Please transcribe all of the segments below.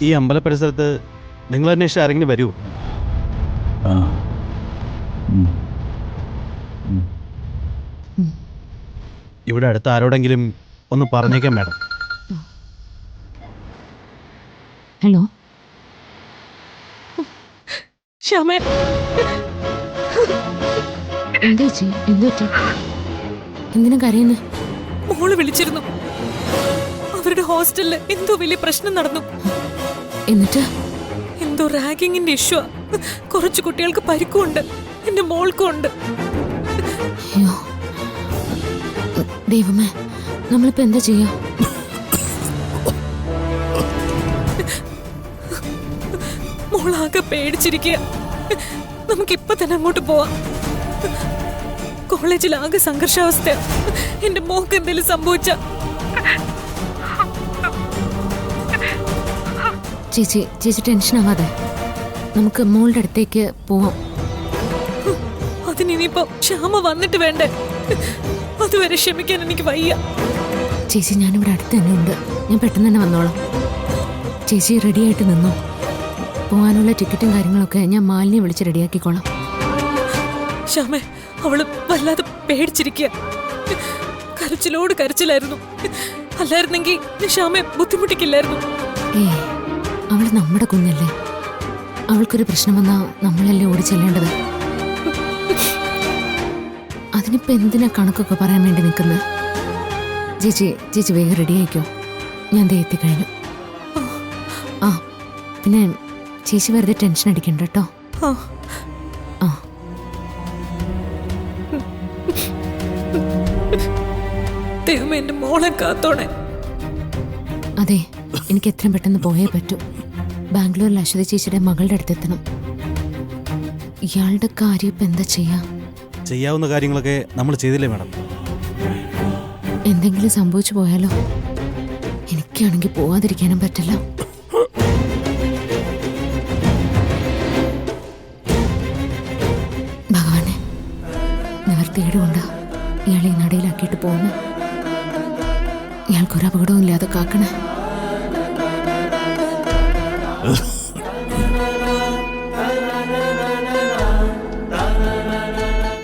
ഈ അമ്പല പരിസരത്ത് നിങ്ങൾ അന്വേഷിച്ച് ആരെങ്കിലും വരൂ? ഇവിടെ അടുത്ത് ആരോടെങ്കിലും ഒന്ന് പറഞ്ഞേക്കാം മാഡം. ഹലോ ശ്യാമേ, എന്താ ചേച്ചി? എന്താ പറ്റി? എന്തിനാ കരയുന്നേ? മോള് വിളിച്ചിരുന്നു. അവരുടെ ഹോസ്റ്റലില് എന്തോ വലിയ പ്രശ്നം നടന്നു. എന്നിട്ട് എന്തോ റാഗിങ്ങിന്റെ ഇഷ്യൂ. കുറച്ചു കുട്ടികൾക്ക് പരിക്കുണ്ട്, എന്റെ മോൾക്കും ഉണ്ട്. അയ്യോ ദൈവമേ, നമ്മളിപ്പോ എന്താ ചെയ്യാ? മോളാകെ പേടിച്ചിരിക്കുക. നമുക്കിപ്പൊ തന്നെ അങ്ങോട്ട് പോവാം. കോളേജിൽ ആകെ സംഘർഷാവസ്ഥ. എന്റെ മോക്ക് എന്തെങ്കിലും സംഭവിച്ച ചേച്ചി ടെൻഷൻ ആവാതെ നമുക്ക് മോളുടെ അടുത്തേക്ക് പോവാം. അതിനിപ്പോ ശ്യാമ വന്നിട്ട് വേണ്ടേ? അതുവരെ ക്ഷമിക്കാൻ എനിക്ക് വയ്യ. ചേച്ചി ഞാനിവിടെ അടുത്ത് തന്നെ ഉണ്ട്. ഞാൻ പെട്ടെന്ന് തന്നെ വന്നോളാം. ചേച്ചി റെഡി ആയിട്ട് നിന്നോ. പോകാനുള്ള ടിക്കറ്റും കാര്യങ്ങളൊക്കെ ഞാൻ മാലിനെ വിളിച്ച് റെഡിയാക്കിക്കോളാം. ശ്യാമേ, അവള് വല്ലാതെ പേടിച്ചിരിക്കുക. കരച്ചിലോട് കരച്ചിലായിരുന്നു. അല്ലായിരുന്നെങ്കിൽ ശ്യാമെ ബുദ്ധിമുട്ടിക്കില്ലായിരുന്നു. അവള് നമ്മുടെ കുഞ്ഞല്ലേ. അവൾക്കൊരു പ്രശ്നം വന്നാ നമ്മളല്ലേ ഓടി ചെല്ലേണ്ടത്. അതിനിപ്പോ എന്തിനാ കണക്കൊക്കെ പറയാൻ വേണ്ടി നിൽക്കുന്നത്? ചേച്ചി വേഗം റെഡി ആയിക്കോ. ഞാൻ ദേ എത്തിക്കഴിഞ്ഞു. ആ പിന്നെ ചേച്ചി വെറുതെ ടെൻഷൻ അടിക്കണ്ട കേട്ടോ. ആ ദൈവമേ, എന്റെ മോളെ കാത്തോണേ. അതെ, എനിക്ക് എത്രയും പെട്ടെന്ന് പോയേ പറ്റൂ. ബാംഗ്ലൂരിൽ അശ്വതി ചേച്ചിയുടെ മകളുടെ അടുത്തെത്തണം. ഇയാളുടെ കാര്യം ഇപ്പൊ എന്താ ചെയ്യാവുന്ന കാര്യങ്ങളൊക്കെ നമ്മൾ ചെയ്തില്ലേ മാഡം? എന്തെങ്കിലും സംഭവിച്ചു പോയാലോ? എനിക്കാണെങ്കിൽ പോവാതിരിക്കാനും പറ്റില്ല. ഭഗവാനെ, നിവർത്തിയേടുകൊണ്ടാ ഇയാളെ നടയിലാക്കിയിട്ട് പോകുന്നു. ഇയാൾക്കൊരു അപകടവും ഇല്ലാതെ കാക്കണേ.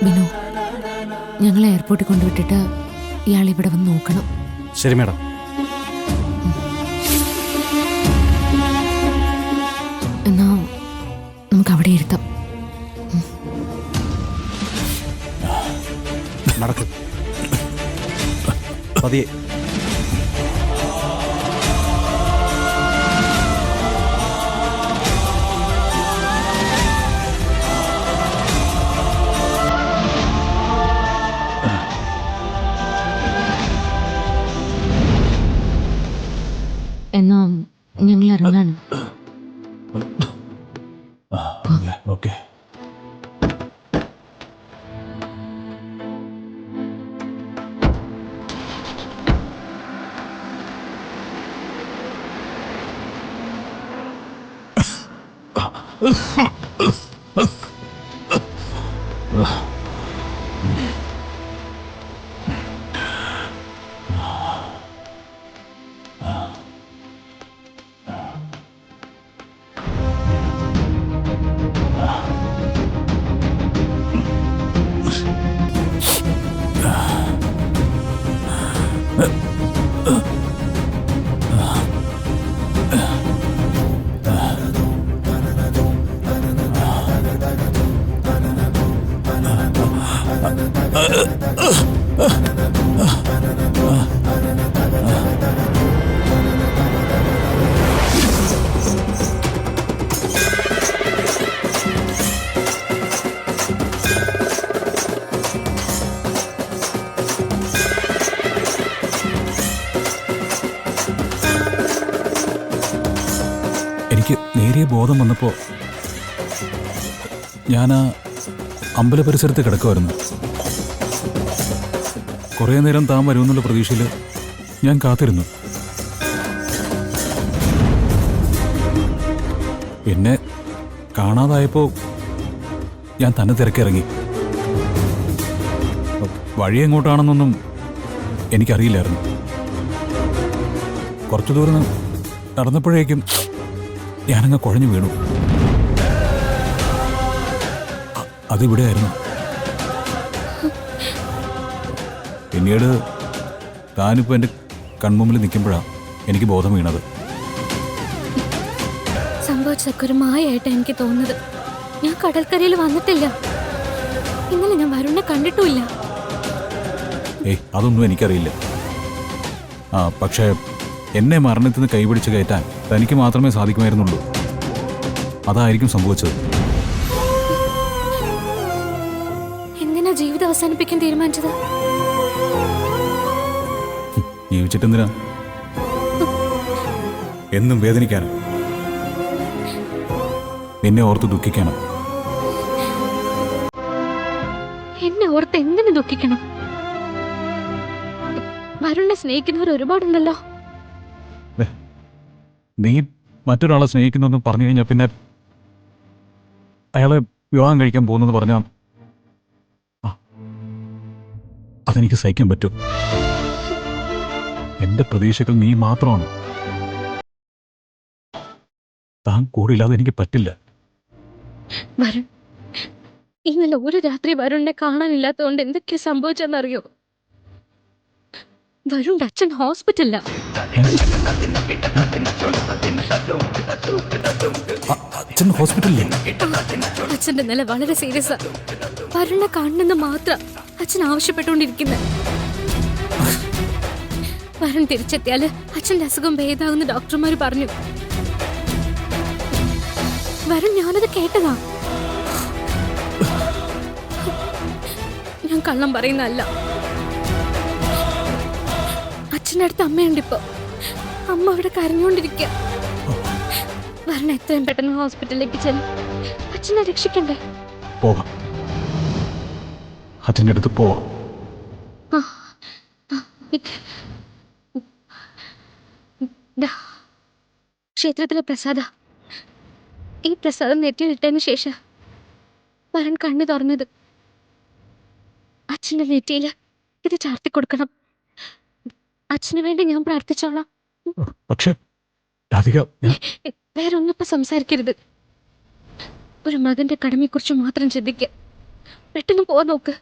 ബിനു, ഞങ്ങളെ എയർപോർട്ടിൽ കൊണ്ടുവിട്ടിട്ട് ഇയാൾ ഇവിടെ വന്ന് നോക്കണം. ശരി മാഡം. എന്നാ നമുക്ക് അവിടെ ഇരുത്താം. നടക്കും പതിയെ. എന്നാ ഞങ്ങൾ ഇറങ്ങാണ്. ഓക്കെ. എനിക്ക് നേരിയ ബോധം വന്നപ്പോൾ ഞാൻ ആ അമ്പല പരിസരത്ത് കിടക്കുമായിരുന്നു. കുറേ നേരം താൻ വരുമെന്നുള്ള പ്രതീക്ഷയിൽ ഞാൻ കാത്തിരുന്നു. പിന്നെ കാണാതായപ്പോൾ ഞാൻ തന്നെ തിരക്കിറങ്ങി. വഴി എങ്ങോട്ടാണെന്നൊന്നും എനിക്കറിയില്ലായിരുന്നു. കുറച്ചു ദൂരം നടന്നപ്പോഴേക്കും ഞാനങ്ങ് കുഴഞ്ഞു വീണു. അതിവിടെയായിരുന്നു. പിന്നീട് താനിപ്പോൾ എൻ്റെ കൺമുമ്പിൽ നിൽക്കുമ്പോഴാണ് എനിക്ക് ബോധം വീണത്. സംഭവിച്ചതൊക്കെ ഒരു മായായിട്ട് എനിക്ക് തോന്നുന്നത്. ഞാൻ കടൽക്കരയിൽ വന്നിട്ടില്ല. ഇന്നലെ ഞാൻ വരുണിനെ കണ്ടിട്ടുമില്ല. അതൊന്നും എനിക്കറിയില്ല. പക്ഷേ എന്നെ മരണത്തിൽ നിന്ന് കൈപിടിച്ച് കയറ്റാൻ തനിക്ക് മാത്രമേ സാധിക്കുമായിരുന്നുള്ളൂ. അതായിരിക്കും സംഭവിച്ചത്. എന്തിനാ ജീവിതം അവസാനിപ്പിക്കാൻ തീരുമാനിച്ചത്? ജീവിച്ചിട്ടെന്തിനാ? എന്നും വേദനിക്കാനും നിന്നെ ഓർത്ത് ദുഃഖിക്കാനും. എന്നെ ഓർത്ത് എന്തിനു ദുഃഖിക്കണം? വരുണിനെ സ്നേഹിക്കുന്നവർ ഒരുപാടുണ്ടല്ലോ. നീ മറ്റൊരാളെ സ്നേഹിക്കുന്നെന്ന് പറഞ്ഞു കഴിഞ്ഞാൽ പിന്നെ അയാളെ വിവാഹം കഴിക്കാൻ പോകുന്നെന്ന് പറഞ്ഞാൽ അതെനിക്ക് സഹിക്കാൻ പറ്റും. എന്റെ പ്രതീക്ഷകൾ നീ മാത്രമാണ്. താൻ കൂടില്ലാതെ എനിക്ക് പറ്റില്ല. വരുൺ, ഇന്നലെ ഒരു രാത്രി വരുണിനെ കാണാനില്ലാത്തതുകൊണ്ട് എന്തൊക്കെയാ സംഭവിച്ചെന്നറിയോ? വരുണിന്റെ അച്ഛൻ ഹോസ്പിറ്റലില്ല. അച്ഛൻ ഹോസ്പിറ്റലിൽ? അച്ഛന്റെ നില വളരെ സീരിയസാ. വരുണിനെ കാണണമെന്ന് മാത്രം അച്ഛൻ ആവശ്യപ്പെട്ടുകൊണ്ടിരിക്കുന്നത്. വരുൺ തിരിച്ചെത്തിയാല് അച്ഛന്റെ അസുഖം ഭേദാകുന്ന ഡോക്ടർമാര് പറഞ്ഞു. വരുൺ, ഞാനത് കേട്ടതാ. ഞാൻ കള്ളം പറയുന്നതല്ല. അച്ഛൻ്റെ അടുത്ത് അമ്മയുണ്ട് ഇപ്പൊ. അമ്മ അവിടെ കരഞ്ഞുകൊണ്ടിരിക്കുക. വരുൺ എത്രയും പെട്ടെന്ന് ഹോസ്പിറ്റലിലേക്ക് ചെല്ലും. അച്ഛനെ രക്ഷിക്കണ്ടേ? പോവാം, അച്ഛൻ്റെ അടുത്ത് പോവാം. ക്ഷേത്രത്തിലെ പ്രസാദ. ഈ പ്രസാദം നെറ്റിയിലിട്ടതിന് ശേഷം വരുൺ കണ്ണു തുറന്നത്. അച്ഛൻ്റെ നെറ്റിയില് ഇത് ചാർത്തി കൊടുക്കണം. അച്ഛന് വേണ്ടി ഞാൻ പ്രാർത്ഥിച്ചോളാം. പക്ഷെ വേറെ ഒന്നിപ്പോ സംസാരിക്കരുത്. ഒരു മകന്റെ കടമയെക്കുറിച്ച് മാത്രം ചിന്തിക്ക. പെട്ടെന്ന് പോവാൻ നോക്ക്.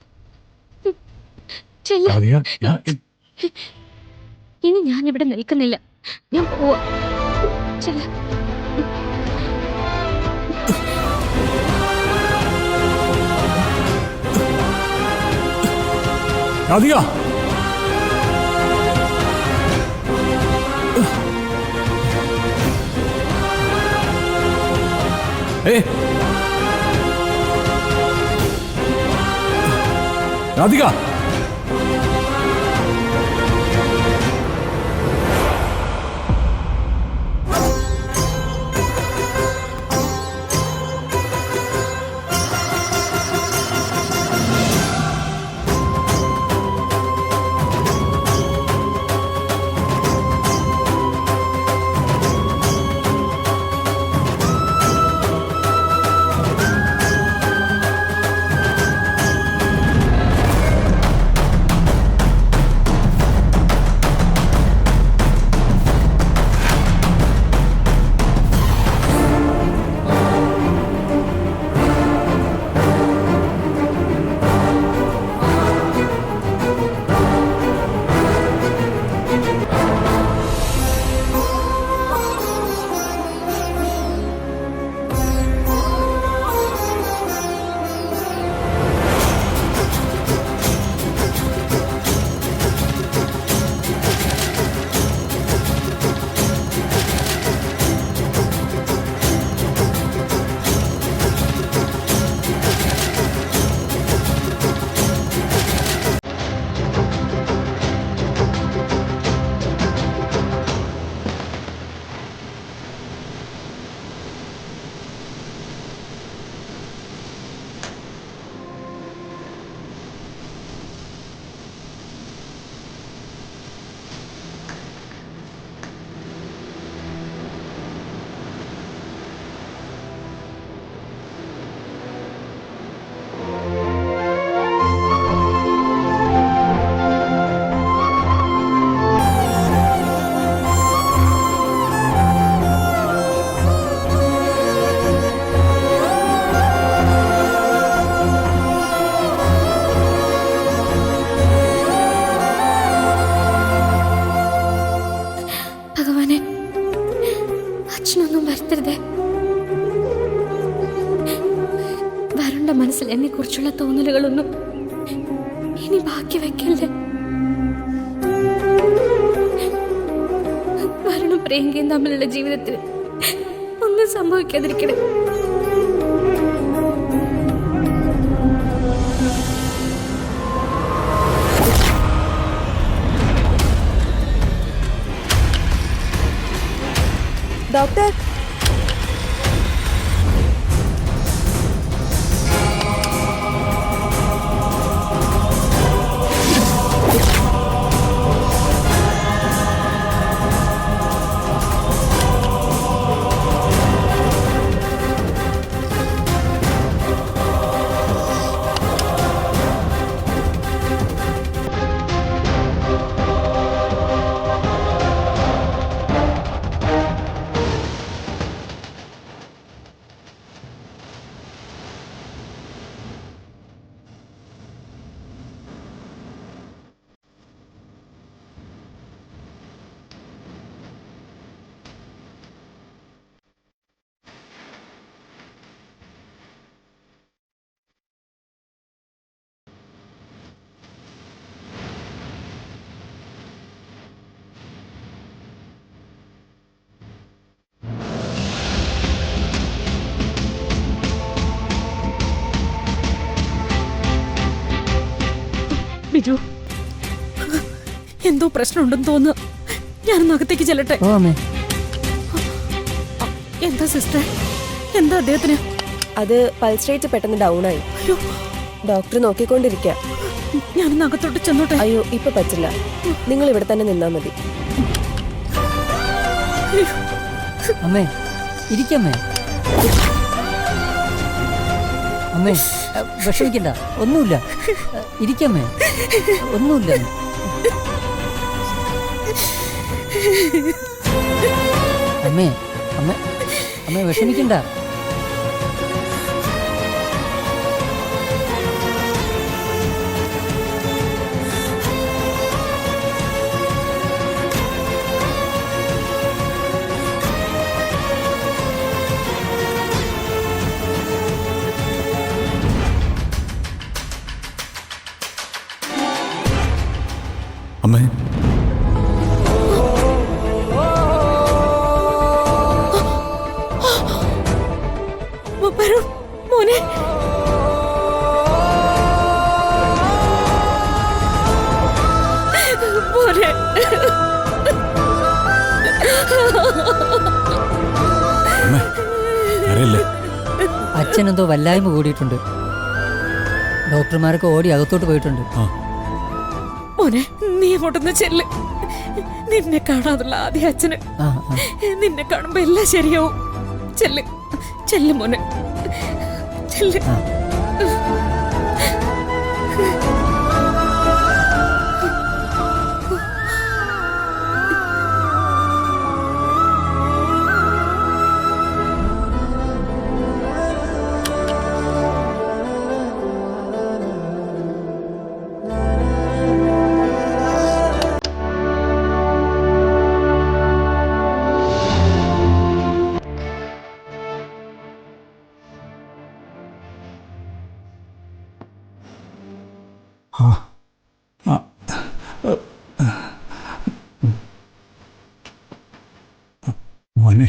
ഇനി ഞാൻ ഇവിടെ നിൽക്കുന്നില്ല. ഞാൻ പോവാ. ചെല്ല. രാധിക, രാധിക, മനസ്സിൽ എന്നെ കുറിച്ചുള്ള തോന്നലുകളൊന്നും ഇനി ബാക്കി വെക്കല്ലേ. വരണും പ്രിയങ്കയും തമ്മിലുള്ള ജീവിതത്തിൽ ഒന്നും സംഭവിക്കാതിരിക്കണേ. ഡോക്ടർ, ബിജു, എന്തോ പ്രശ്നമുണ്ടെന്ന് തോന്നുന്നു. ഞാനൊന്ന് അകത്തേക്ക് ചെല്ലട്ടെ. എന്താ സിസ്റ്റർ, എന്താ അദ്ദേഹത്തിന്? അത് പൾസ് റേറ്റ് പെട്ടെന്ന് ഡൗൺ ആയി. അയ്യോ, ഡോക്ടർ നോക്കിക്കൊണ്ടിരിക്കുക. ഞാനൊന്ന് അകത്തോട്ട് ചെന്നോട്ടെ. അയ്യോ, ഇപ്പൊ പറ്റില്ല. നിങ്ങൾ ഇവിടെ തന്നെ നിന്നാ മതി. അമ്മേ, ഇരിക്കമ്മേ. അമ്മേ, വിഷമിക്കണ്ട, ഒന്നുമില്ല. ഇരിക്കമ്മേ, ഒന്നുമില്ല. അമ്മേ, അമ്മ അമ്മേ വിഷമിക്കണ്ട. അമ്മേ, വരൂ, മോനെ. മോനെ. അമ്മേ, അറിയില്ലേ? അച്ഛനെന്തോ വല്ലായ്മ കൂടിയിട്ടുണ്ട്. ഡോക്ടർമാരൊക്കെ ഓടി അകത്തോട്ട് പോയിട്ടുണ്ട്. മോനെ, നീ അങ്ങോട്ടൊന്ന് ചെല്ല്. നിന്നെ കാണാതുള്ള ആദ്യ അച്ഛന്. നിന്നെ കാണുമ്പോ എല്ലാം ശരിയാവും. ചെല്ല്, ചെല്ല് മോനെ, ചെല്ല്. മോനെ,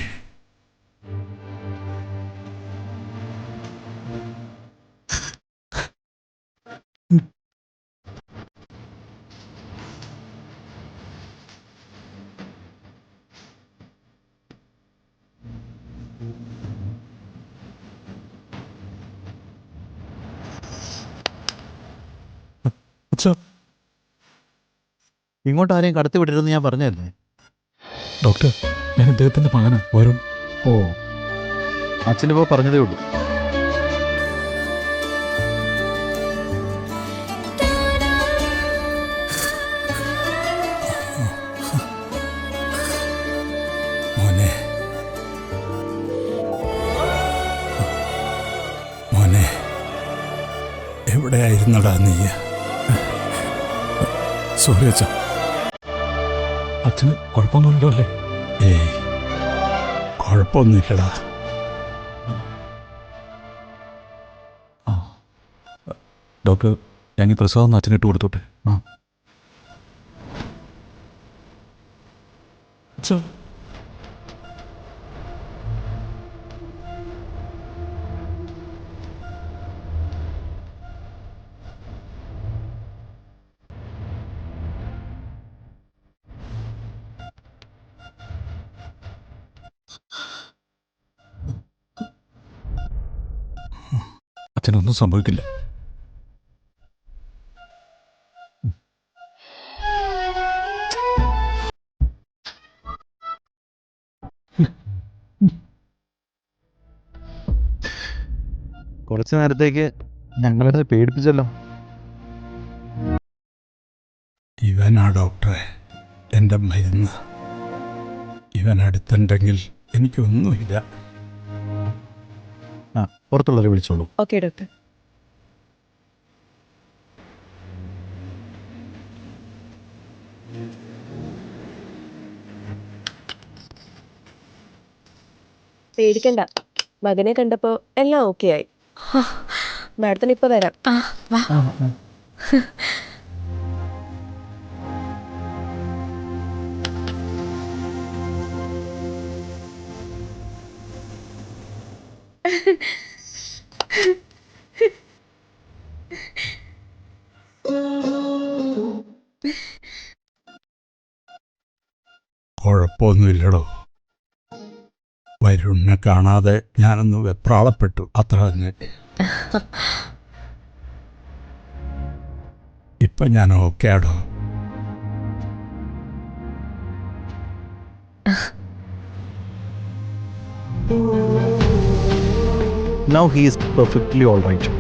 ഇങ്ങോട്ട് ആരെയും കടത്തി വിടരുതെന്ന് ഞാൻ പറഞ്ഞല്ലേ? ഡോക്ടർ, ഞാൻ ഇദ്ദേഹത്തിന്റെ മകനാ, വരുൺ. ഓ, അച്ഛനിപ്പോ പറഞ്ഞതേ ഉള്ളൂ. മോനെ, മോനെ, എവിടെയായിരുന്നടാ നീ? സോറി അച്ഛ. അച്ഛന് കുഴപ്പമൊന്നുമില്ലല്ലോ അല്ലേ? ഏയ്, കുഴപ്പമൊന്നുമില്ലടാ. ഡോക്ടർ ഞാൻ ഈ പ്രസാദം അച്ഛനിട്ട് കൊടുത്തോട്ടെ. ആ. അച്ഛനൊന്നും സംഭവിക്കില്ല. കുറച്ച് നേരത്തേക്ക് ഞങ്ങളെ പേടിപ്പിച്ചല്ലോ. ഇവനാ ഡോക്ടറെ എൻ്റെ മരുന്ന്. ഇവൻ അടുത്തുണ്ടെങ്കിൽ എനിക്കൊന്നുമില്ല. ആ, പുറത്തുള്ളവരെ വിളിച്ചോളൂ. Okay doctor. പേടിക്കണ്ട, മകനെ കണ്ടപ്പോ എല്ലാം ഓക്കെ ആയി. മാഡത്തിന് ഇപ്പൊ വരാം. ആ വാ. കുഴപ്പമൊന്നുമില്ലടോ. വരുണിനെ കാണാതെ ഞാനൊന്ന് വെപ്രാളപ്പെട്ടു, അത്ര തന്നെ. ഇപ്പൊ ഞാൻ ഓക്കെ ആടോ. Now he is perfectly all right.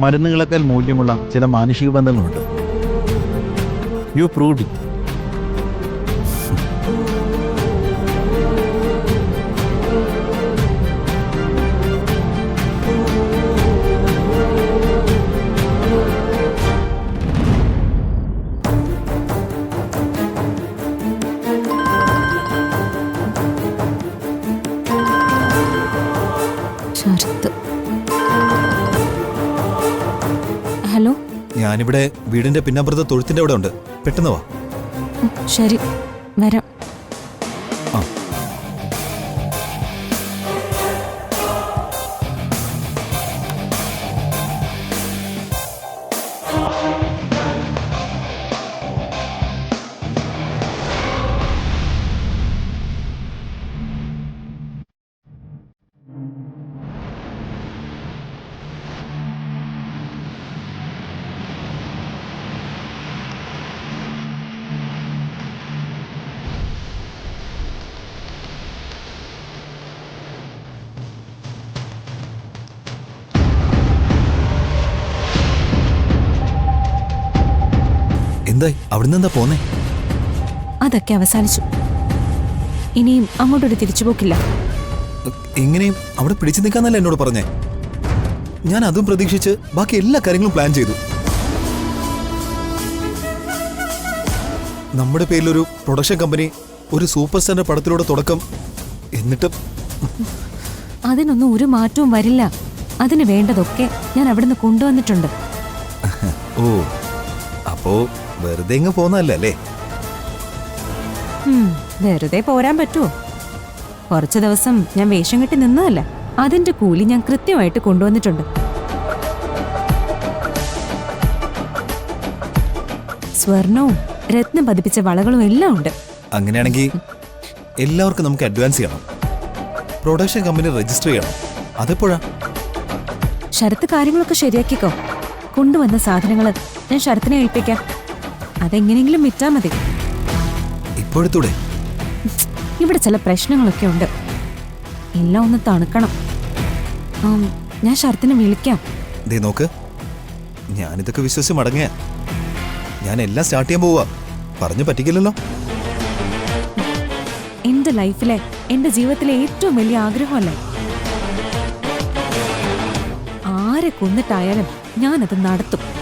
മരുന്നുകളെക്കാൾ മൂല്യമുള്ള ചില മാനുഷിക ബന്ധങ്ങളുണ്ട്. You proved it. Sarath. Hello. ഞാനിവിടെ വീടിന്റെ പിന്നപ്പുറത്തെ തൊഴുത്തിന്റെ അവിടെ ഉണ്ട്. പെട്ടെന്ന് വാ. ശരി, വരാം. ആ. എന്തായി? അവിടുന്ന് എന്താ പോന്നേ? അതൊക്കെ അവസാനിച്ചു. ഇനിയും അങ്ങോട്ടൊരു തിരിച്ചുപോക്കില്ല. എങ്ങനെയും അവിടെ പിടിച്ചു നിൽക്കാന്നല്ല എന്നോട് പറഞ്ഞേ. ഞാൻ അതും പ്രതീക്ഷിച്ച് ബാക്കി എല്ലാ കാര്യങ്ങളും പ്ലാൻ ചെയ്തു. നമ്മുടെ പേരിലൊരു പ്രൊഡക്ഷൻ കമ്പനി, ഒരു സൂപ്പർ സ്റ്റാറിന്റെ പടത്തിലൂടെ തുടക്കം. എന്നിട്ട് അതിനൊന്നും ഒരു മാറ്റവും വരില്ല. അതിന് വേണ്ടതൊക്കെ ഞാൻ അവിടുന്ന് കൊണ്ടുവന്നിട്ടുണ്ട്. ഓ, അപ്പോ വെറുതെ ഇങ്ങ് പോന്നല്ലേ? വെറുതെ പോരാൻ പറ്റുമോ? കുറച്ചു ദിവസം ഞാൻ വേഷം കെട്ടി നിന്നതല്ല. അതിന്റെ കൂലി ഞാൻ കൃത്യമായിട്ട് കൊണ്ടുവന്നിട്ടുണ്ട്. സ്വർണവും രത്നം പതിപ്പിച്ച വളകളും എല്ലാം ഉണ്ട്. അങ്ങനെയാണെങ്കിൽ എല്ലാവർക്കും നമുക്ക് അഡ്വാൻസ് ചെയ്യണം. പ്രൊഡക്ഷൻ കമ്പനി രജിസ്റ്റർ ചെയ്യണം. അതെപ്പോഴാ? ശരത്ത് കാര്യങ്ങളൊക്കെ ശരിയാക്കിക്കോ. കൊണ്ടുവന്ന സാധനങ്ങൾ ഞാൻ ശരത്തിനെ ഏൽപ്പിക്കാം. അതെങ്ങനെയെങ്കിലും വിറ്റാ മതി. ഇപ്പോഴത്തൂടെ? ഇവിടെ ചില പ്രശ്നങ്ങളൊക്കെ ഉണ്ട്. എല്ലാം ഒന്ന് തണുക്കണം. ഞാൻ ശരത്തിനെ വിളിക്കാം. ദേ നോക്ക്, ഞാനിതൊക്കെ വിശ്വസിച്ച് മടങ്ങിയ. ഞാൻ എല്ലാം സ്റ്റാർട്ട് ചെയ്യാൻ പോവാ. പറഞ്ഞു പറ്റിക്കില്ലല്ലോ. എന്റെ ലൈഫിലെ, എന്റെ ജീവിതത്തിലെ ഏറ്റവും വലിയ ആഗ്രഹമല്ലേ. ആരെ കൊന്നിട്ടായാലും ഞാനത് നടത്തും.